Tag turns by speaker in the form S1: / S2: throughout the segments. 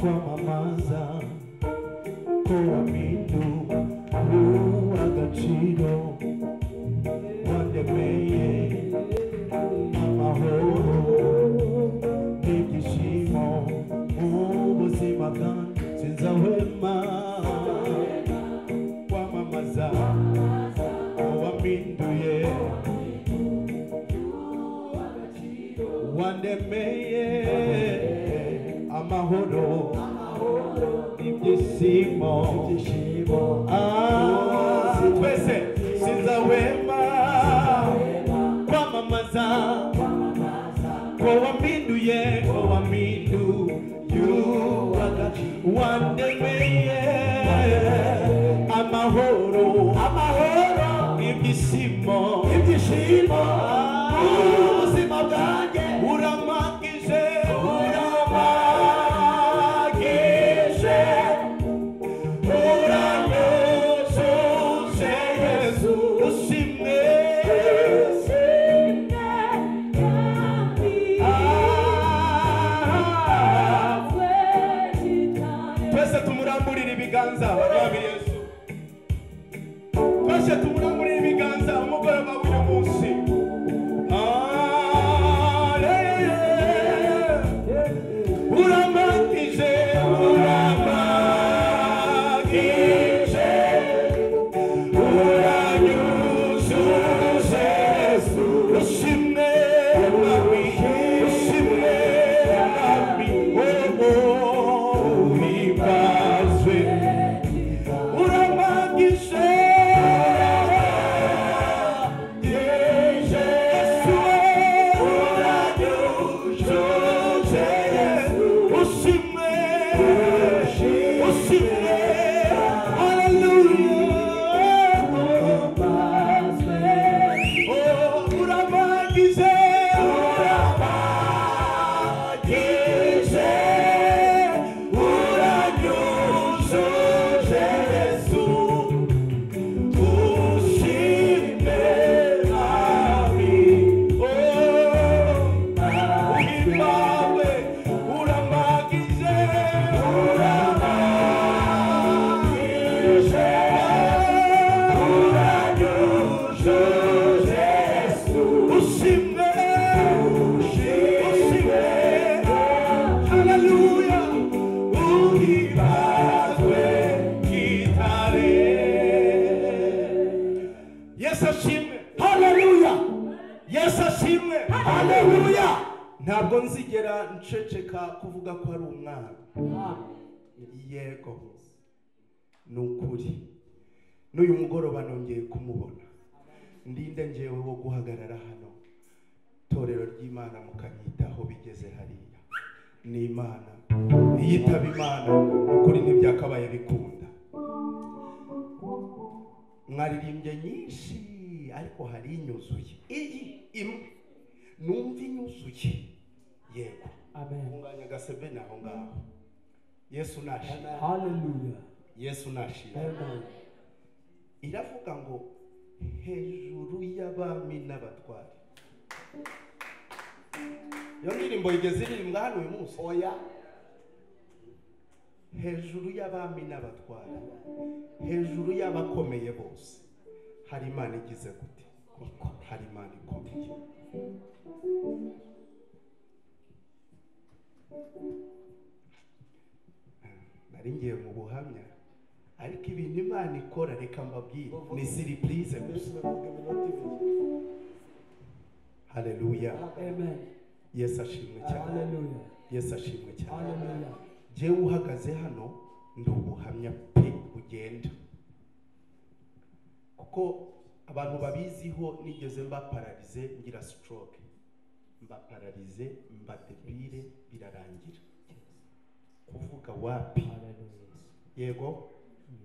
S1: kwamamaza ko wamindu agaciro wandemeye amahoro n'ibyishimo mu buzima bwanjye sinzahwema kwamamaza ko waminduye wandemeye amahoro ibyishimo twese sinzahwema kwamamaza ko waminduye wandemeye amahoro ibyishimo ubuzima bwanjye uramagije uranyujuje Yesu ushimwe twese tumuramburira ibiganza mwami Yesu twese tumuramburira ibiganza umugoroba w'uyu munsi uramagije uranyujuje Yesu ushimwe mwami uhimbazwe uramagije Yesu uranyujuje ushimwe ntabwo nzigera nceceka kuvuga ko ari umwana yego ni ukuri n'uyu mugoroba nongeye kumubona ndinde njyewe wo guhagarara hano torero ry'Imana mukanyitaho bigeze hariya ni Imana iyitaba Imana ukuri ntibyakabaye bikunda mwaririmbye nyinshi ariko hari inyuzuye iyi imwe numva inyuzuye yego amen unganya gasebe naho ngaho Yesu nashimwe haleluya Yesu nashimwe amen iravuga ngo hejuru y'abami n'abatware yo ndirimbo igeze irimbwa hano uyu munsi oya hejuru y'abami n'abatware hejuru y'abakomeye bose hari Imana igize gute hari Imana ikomeye nari ngiye mu buhamya ariko ibintu Imana ikora reka mbabwire ni surprise haleluya amen Yesu ashimwe cyane haleluya Yesu ashimwe cyane haleluya jewe uhagaze hano ndi ubuhamya pe bugenda kuko abantu babiziho nigeze mba paralize ngira stroke mba paralize mba debile birarangira kuvuga wapi yego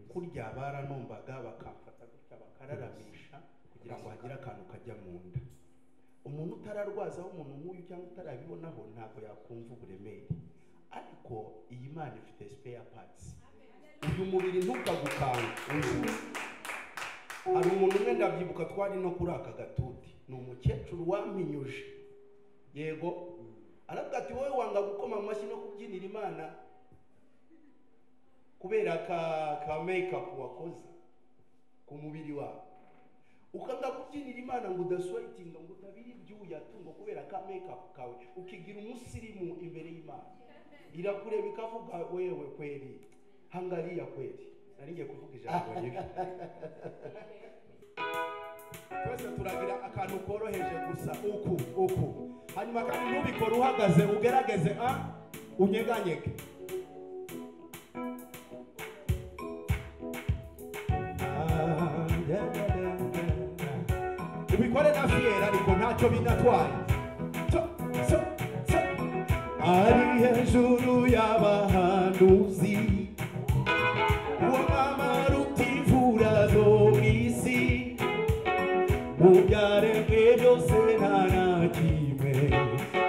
S1: kurya baranumbaga bakamfata gutya bakararamisha kugira ngo hagire akantu kajya mu nda umuntu utararwazaho umuntu nk'uyu cyangwa utarabibonaho ntabwo yakumva uburemere ariko iyi Mana ifite spare parts uyu mubiri ntukagukanga hari umuntu umwe ndabyibuka twari no kuri aka gatuti ni umukecuru wampinyuje yego aravuga ati wowe wanga gukoma amashyi no kubyinira Imana kubera ka makeup wakoze ku mubiri wawe, ukanda kubyinira Imana ngo udasweatinga ngo utabiri ibyuya tungo kubera ka makeup kawe, ukigira umusirimu imbere y'Imana. Irakureba ikavuga wewe kweli hangaliya kweli. Naringiye kuvuga ijambo ribi. Twese turagira akantu koroheje gusa uku hanyuma kandi nubikora uhagaze ugerageze unyeganyege. Ubikore na fiera ariko ntacyo binatwaye. Ari hejuru y'abahanuzi uwamara utivura zo mw'isi, mu byaremwe byose nta na kimwe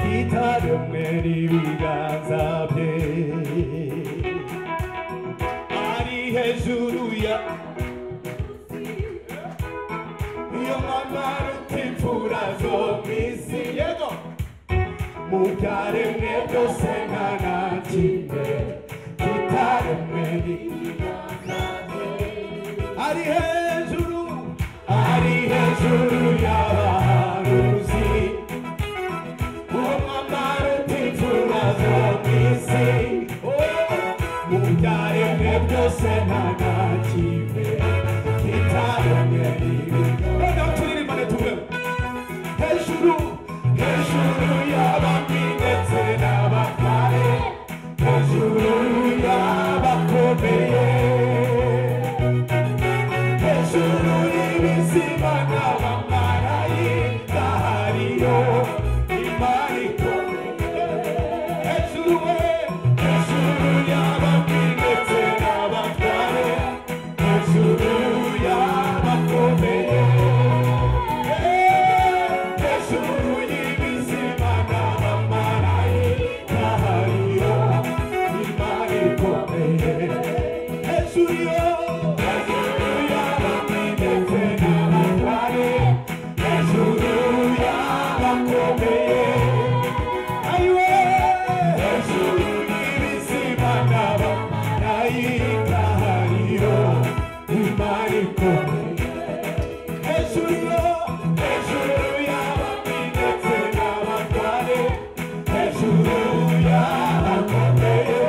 S1: kitaremwe n'ibiganza bye. Ari hejuru ya iyo mwamara utivura zo mw'isi, yego mu byaremwe byose nta na kimwe kitaremwe n'ibiganza bye. Ari hejuru y'abahanuzi uwo mwambaro utivura zo mw'isi, mu byaremwe byose nta na kimwe kitaremwe n'ibiganza bye. Turirimbane tuvuge hejuru y'abami ndetse n'abatware, hejuru y'abakomeye, hejuru y'ibizima n'abamarayika hariyo Imana ikomeye. Hejuru y'abami ndetse n'abatware, hejuru y'abakomeye, hejuru y'ibizima n'abamarayika hariyo Imana ikomeye. Hejuru y'abami ndetse n'abatware, hejuru y'abakomeye, ayiwe, hejuru y'ibizima n'abamarayika hariyo Imana ikomeye. Hejuru y'abami ndetse n'abatware, hejuru y'abakomeye,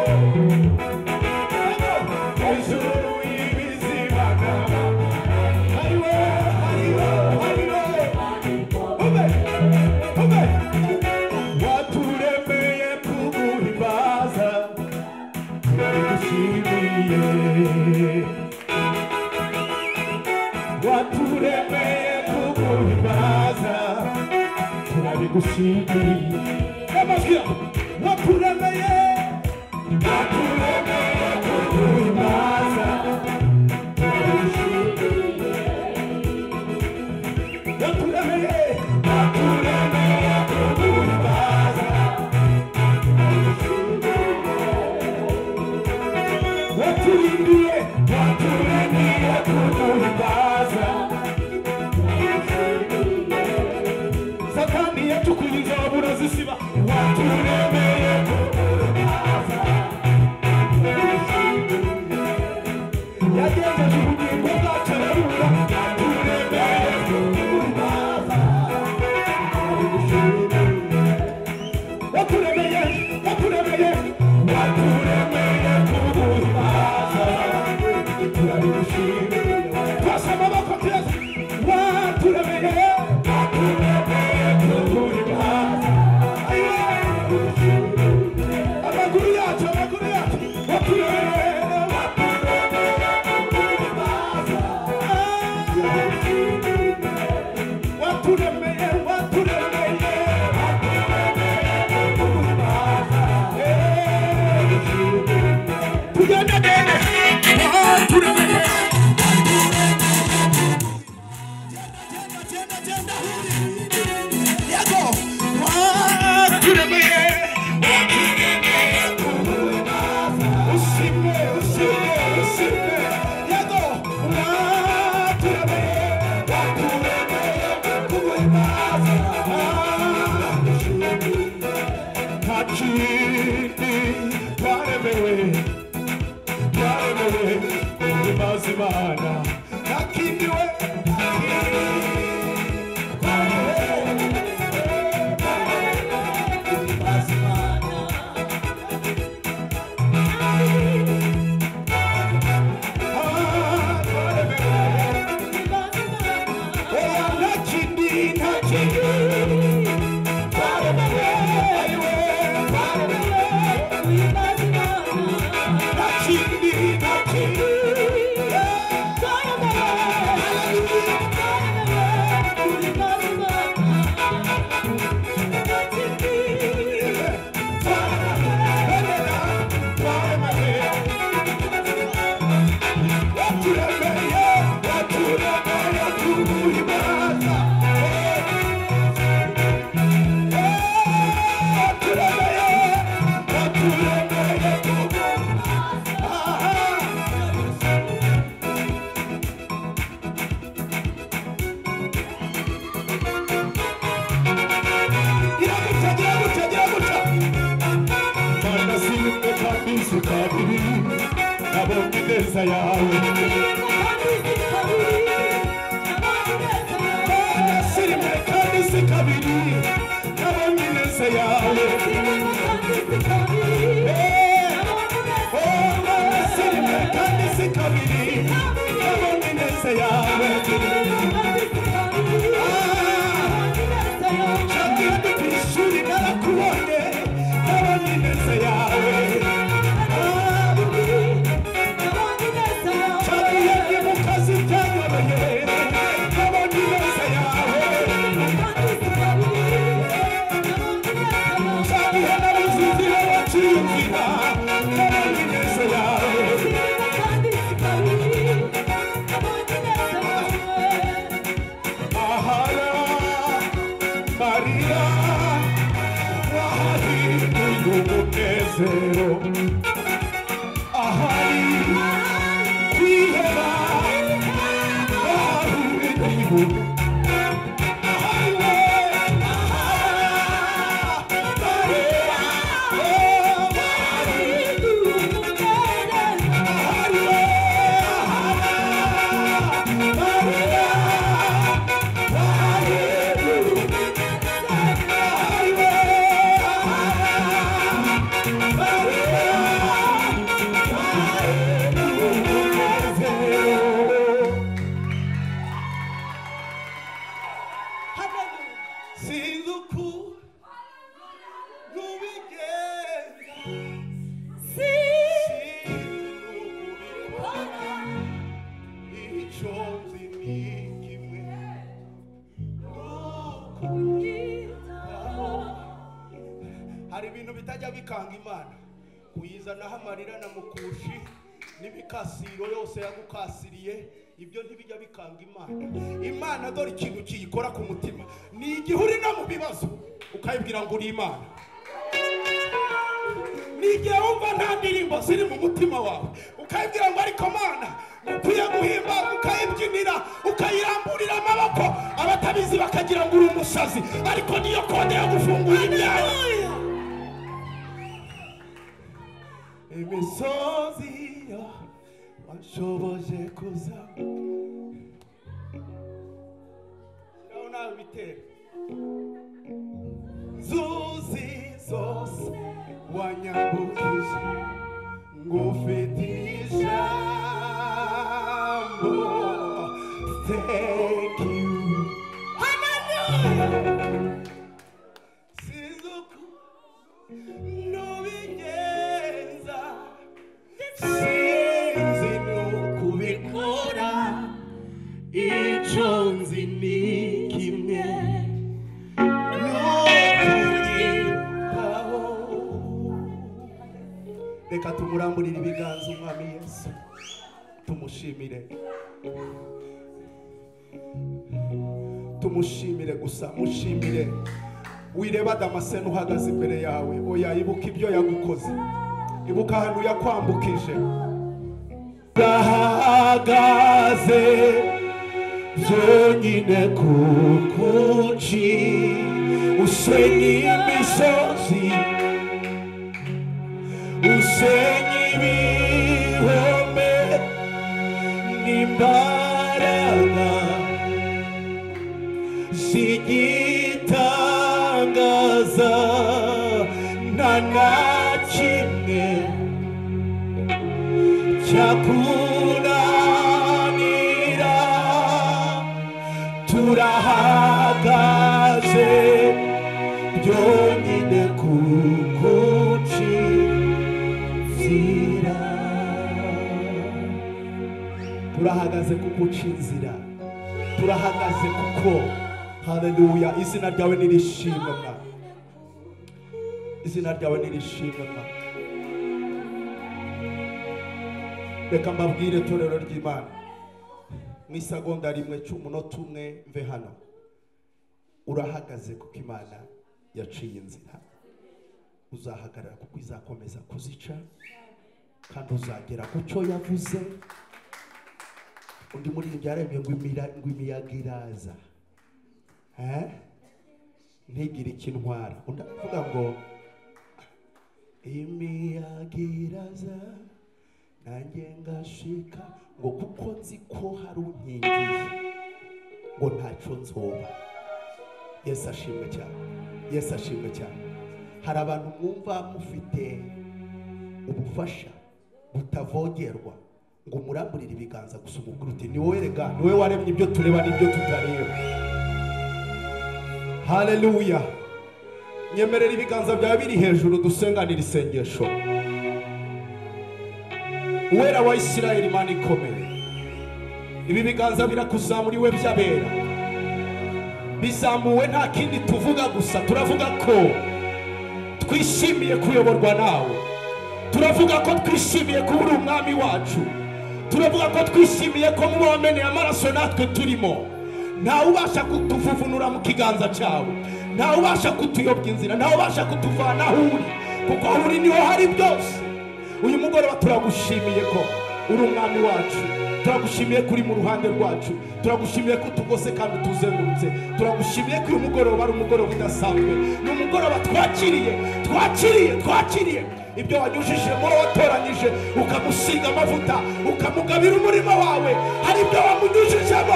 S1: hejuru y'ibizima n'abamarayika, ayiwe, waturemeye kuguhimbaza turabigushimiye, waturemeye kuguhimbaza turabigushimiye. Amasiya waturemeye kuguhimbaza turabigushimiye, waturemeye kuguhimbaza waturindiye kuguhimbaza. Satani yacukuye inzovu urazisiba, waturemeye kuguhimbaza. Yagenjeje ubugingo bwacu arabura, waturemeye kuguhimbaza. Waturemeye kuguhimbaza turabigushimiye. Twashe amaboko tuyase, waturemeye kuguhimbaza. Amaguru yacu waturemeye kuguhimbaza. Waturemeye tugenda dene, waturemeye yego, waturemeye ushime yego, waturemeye kuguhimbaza. Nta kindi twaremewe hari ibintu bitajya bikanga Imana kuyizanaho amarira na mukushi n'ibikasiro yose yagukasiriye, ibyo ntibijya bikanga Imana. Imana dore ikintu kiyikora ku mutima ni igihe uri no mu bibazo ukayibwira ngo uri Imana. Ni igihe wumva nta ndirimbo ziri mu mutima wawe ukayibwira ngo ariko Mana ukwiye guhimbaza, ukayibyinira, ukayiramburira amaboko, abatabizi bakagira ngo uri umusazi, ariko niyo kode yo gufungura imyayo. Imisozi yo washoboje kuza naho nawe bitera, nzuzi zose wanyambukije ngufite ijambo. Thank you. Hallelujah. Sizuku nubigenza sinzi nukubikora, icyo nzi ni kimwe nukubitaho. Reka tumuramburire ibiganza Umwami Yesu, tumushimire, tumushimire gusa, mushimire. Wireba Damascene uhagaze imbere yawe, oya ibuka ibyo yagukoze, ibuka ahantu yakwambukije. Gahagaze byonyine kukuci usenya imisozi, usenya ibihome imbaraga zigitangaza nta na kimwe cyakunanira turahagaze byonyine kugucira turahagaze kugucira turahagaze kuko haleluya izina ryawe nirishimwe izina ryawe nirishimwe reka mbabwire torero ry'Imana mu isegonda rimwe cy'umunota umwe mve hano urahagaze kuko Imana yaciye inzira uzahagarara kuko izakomeza kuzica kandi uzagera ku cyo yavuze undi muri byaremye ngo imiyaga iraza ntigire ikintwara undi avuga ngo imiyaga iraza nanjye ngashika ngo kuko nzi ko hari unkingiye ngo ntacyo nzoba. Yesu ashimwe cyane, Yesu ashimwe cyane. Hari abantu mwumva mufite ubufasha butavogerwa ngo muramburire ibiganza gusa umuguru uti ni wowe rega, ni wowe waremye ibyo tureba n'ibyo tutareba. Haleluya. Nyemerera ibiganza byawe biri hejuru dusenganira isengesho. Uwera wa Isirayeli Imana ikomeye, ibi biganza birakuzamuriwe by'abera, bizamuwe nta kindi tuvuga gusa, turavuga ko twishimiye kuyoborwa nawe, turavuga ko twishimiye kuba uri umwami wacu, turavuga ko twishimiye ko mu wameneye amaraso natwe turimo. Ntawe ubasha kutuvuvunura mu kiganza cyawe, ntawe ubasha kutuyobya inzira, ntawe ubasha kutuvana aho uri, kuko aho uri niho hari byose. Uyu mugoroba turagushimiye ko uri umwami wacu, turagushimiye ko uri mu ruhande rwacu, turagushimiye ko tugose kandi tuzengurutse, turagushimiye ko uyu mugoroba ari umugoroba udasanzwe, ni umugoroba twakiriye ibyo wanyujijemo, watoranyije ukamusiga amavuta, ukamugabira umurimo wawe. Hari ibyo wamunyujijemo,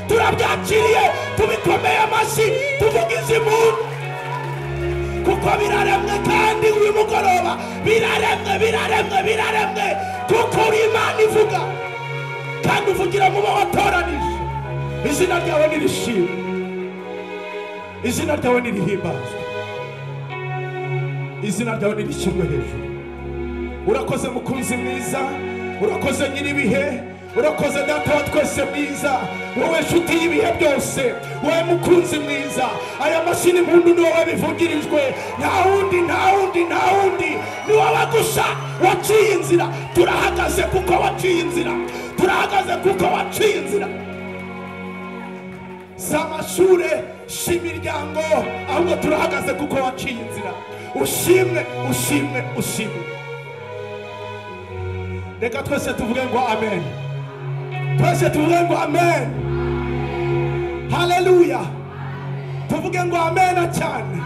S1: turabyakiriye, tubikomeye amashyi, tuvugize impundu, kuko biraremwe kandi uyu mugoroba biraremwe, kuko uri Imana ivuga kandi uvugira mu bo watoranije. Izina ryawe nirishimwe, izina ryawe nirihimbazwe, izina ryawe nirishyirwe hejuru. Urakoze mukunzi mwiza, urakoze nyiribihe, urakoze data wa twese mwiza, wowe nshuti y'ibihe byose, wowe mukunzi mwiza. Aya mashini impundu ni wowe bivugirijwe, nta wundi, ni wowe gusa waciye inzira. Turahagaze kuko waciye inzira, si amashure, si imiryango, ahubwo turahagaze kuko waciye inzira. Ushimwe. Reka twese tuvuge ngo amen, twese tuvuge ngo amen. Haleluya, tuvuge ngo amen cyane.